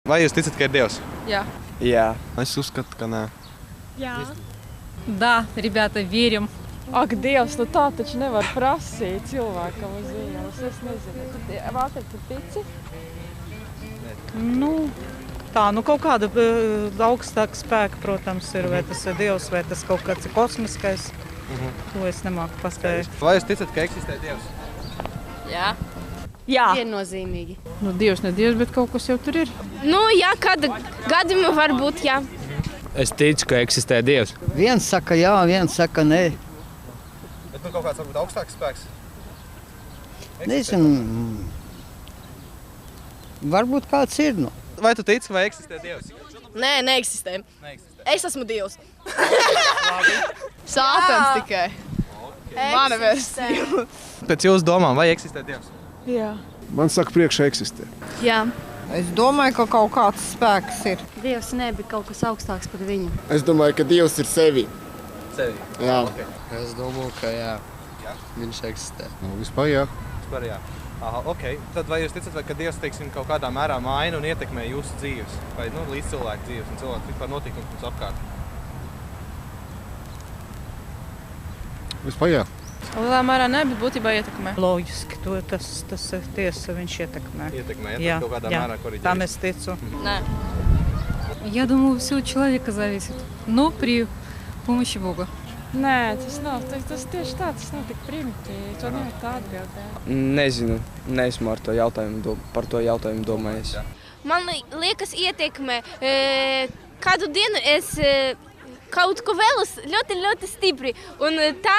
Vai jūs ticat, ka ir Dievs? Jā. Jā. Es uzskatu, ka nē. Jā. Да, ребята, верим. Ak, Dievs, nu tā taču nevar prasīt cilvēkam uz ielas. Es nezinu. Valter, tu tici? Nu, tā, kaut kāda augstāka spēka, protams, ir. Vai tas ir Dievs, vai tas kaut kāds kosmiskais. To es nemāku paspēt. Vai jūs ticat, ka eksistē Dievs? Jā. Jā. Viennozīmīgi. Nu, Dievs, ne Dievs, bet kaut kas jau tur ir. Nu, jā, kāda gadījuma var būt, jā. Es ticu, ka eksistē Dievs. Viens saka jā, viens saka nē. Bet kaut kāds varbūt augstāks spēks? Nezinu. Varbūt kāds ir. Nu. Vai tu tici, vai eksistē Dievs? Nē, neeksistē. Neeksistē. Es esmu Dievs. Sātans tikai. Mana versija. Pēc jūsu domām, vai eksistē Dievs? Jā. Man saka, priekšā eksistē. Jā. Es domāju, ka kaut kāds spēks ir. Dievs nebija kaut kas augstāks par viņu. Es domāju, ka Dievs ir sevi. Sevi? Jā. Okay. Es domāju, ka jā. Viņš eksistē. Vispār jā. Vispār jā. Aha, ok. Tad vai jūs ticat, ka Dievs, teiksim, kaut kādā mērā maina un ietekmē jūsu dzīves? Vai līdz cilvēku dzīves un cilvēku vispār notikums mums apkārt? Vispār jā. Lielā mērā ne, bet būtībā ietekmē. Loģiski, tas ir tiesa, viņš ietekmē. Ietekmē, Jā, kaut kādā mērā korriģēt. Tam es ticu. Nē. Я думаю, все от человека зависит, но при помощи Бога. Nē, tas nav. Tas tieši tā, tas nav tik primitīvi. To nevar tā atbildēt. Nezinu, neesmu par to jautājumu domājis. Man liekas ietekmē. Kādu dienu es kaut ko vēlos ļoti, ļoti stipri. Un tā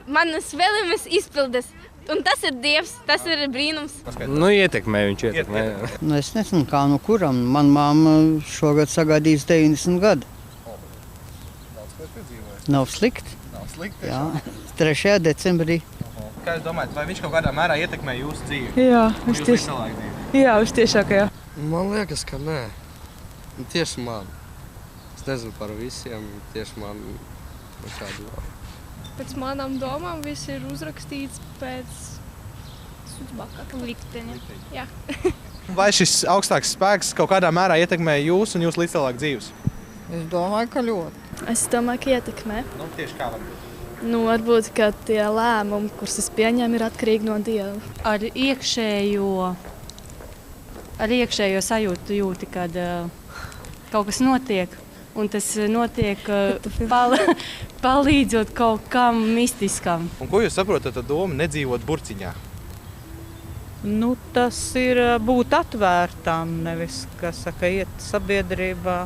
manas vēlmes izpildas. Un tas ir Dievs, tas ir brīnums. Nu, ietekmē viņš ietekmē. Nu, es nezinu, kā no kuram. Man mamma šogad sagaidīs 90 gadu. Nav slikti. Nav slikti. Jā, 3. decembrī. Kā jūs domājat, vai viņš kaut kādā mērā ietekmē jūsu dzīvi? Jā, Jūsu līdz dzīvi? Jā, vistiešāk, jā. Man liekas, ka nē. Tieši man. Es nezinu par visiem, tieši man šādi vēl. Pēc manām domām viss ir uzrakstīts pēc likteņa. Jā. Vai šis augstāks spēks kaut kādā mērā ietekmē jūs un jūsu līdzcilvēku dzīves? Es domāju, ka ļoti. Es domāju, ka ietekmē. Nu, tieši kā varbūt. Nu, varbūt, ka tie lēmumi, kurus es pieņemu, ir atkarīgi no Dieva. Ar iekšējo sajūtu jūti, kad kaut kas notiek. Un tas notiek palīdzot kaut kam mistiskam. Un ko jūs saprotat ar domu nedzīvot burciņā? Nu, tas ir būt atvērtām, nevis, iet sabiedrībā,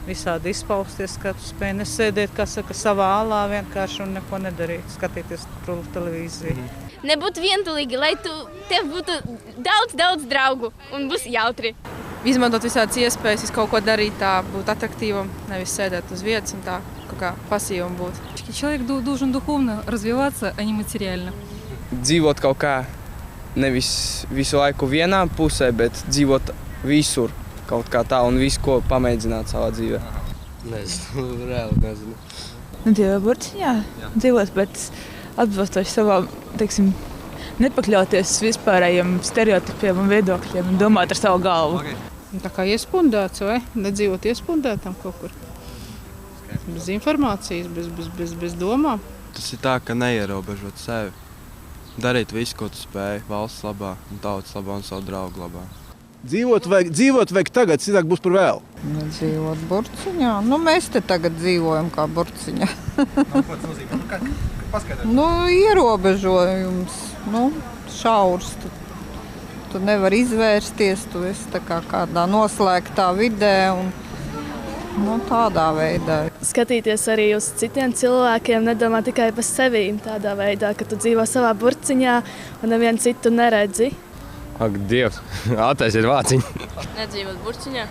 visādi izpausties, ka tu spēj nesēdēt, savā alā vienkārši un neko nedarīt, skatīties televīziju. Nebūt vientulīgi, lai tev būtu daudz draugu un būs jautri. Izmantot visādas iespējas, kaut ko darīt tā, būt attraktīvam, nevis sēdēt uz vietas un tā kaut kā pasīvam būt. Человек должен духовно развиваться, а не материально. Dzīvot kaut kā nevis visu laiku vienā pusē, bet dzīvot visur kaut kā tā un visu, ko pamēģināt savā dzīvē. Nezinu, reāli nezinu. Dzīvot burciņā, dzīvot, bet atbilstoši savām, teiksim, nepakļauties vispārējiem stereotipiem un viedokļiem un domāt ar savu galvu. Okay. Tā kā iespundēts, vai? Nedzīvot iespundētam kaut kur. Bez informācijas, bez domām. Tas ir tā, ka neierobežot sevi. Darīt visu, ko tu spēj valsts labā un tautas labā un savu draugu labā. Dzīvot vajag tagad, citāk būs par vēlu. Dzīvot burciņā. Nu, mēs te tagad dzīvojam kā burciņā. Ko tas nozīmē? Paskaidrot. Nu, ierobežojums, šaurs. Tu nevari izvērsties, tu esi tā kā kādā noslēgtā vidē un tādā veidā. Skatīties arī uz citiem cilvēkiem, nedomā tikai par sevi tādā veidā, ka tu dzīvo savā burciņā un nevienu citu neredzi. Ak, Dievs, attaisiet vāciņu. Nedzīvot burciņā,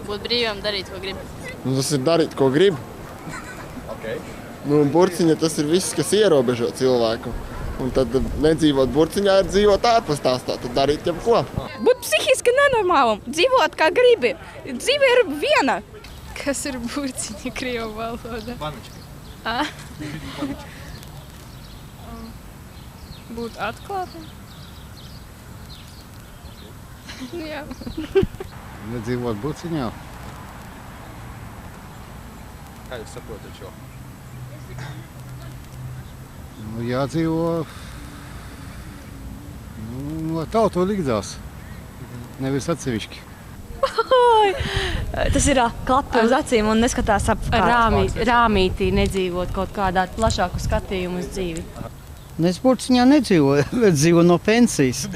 būt brīvam, darīt, ko grib. Nu, tas ir darīt, ko grib. Okay. Nu, burciņa tas ir viss, kas ierobežo cilvēku. Un tad nedzīvot burciņā ir dzīvot ārpus tās, tad darīt jebko. Būt psihiski nenormālam, dzīvot kā gribi. Dzīve ir viena. Kas ir burciņa krievu valodā? Vanička. Būt atklātam. Jā. Nedzīvot Burciņā. Kā jūs saprotat šo? Nu, jādzīvo no tautu līdzās, nevis atsevišķi. Tas ir klapi uz acīm un neskatās apkārt. Rāmītī nedzīvot kaut kādā plašāku skatījumu uz dzīvi. Es Burciņā nedzīvoju, bet dzīvoju no pensijas.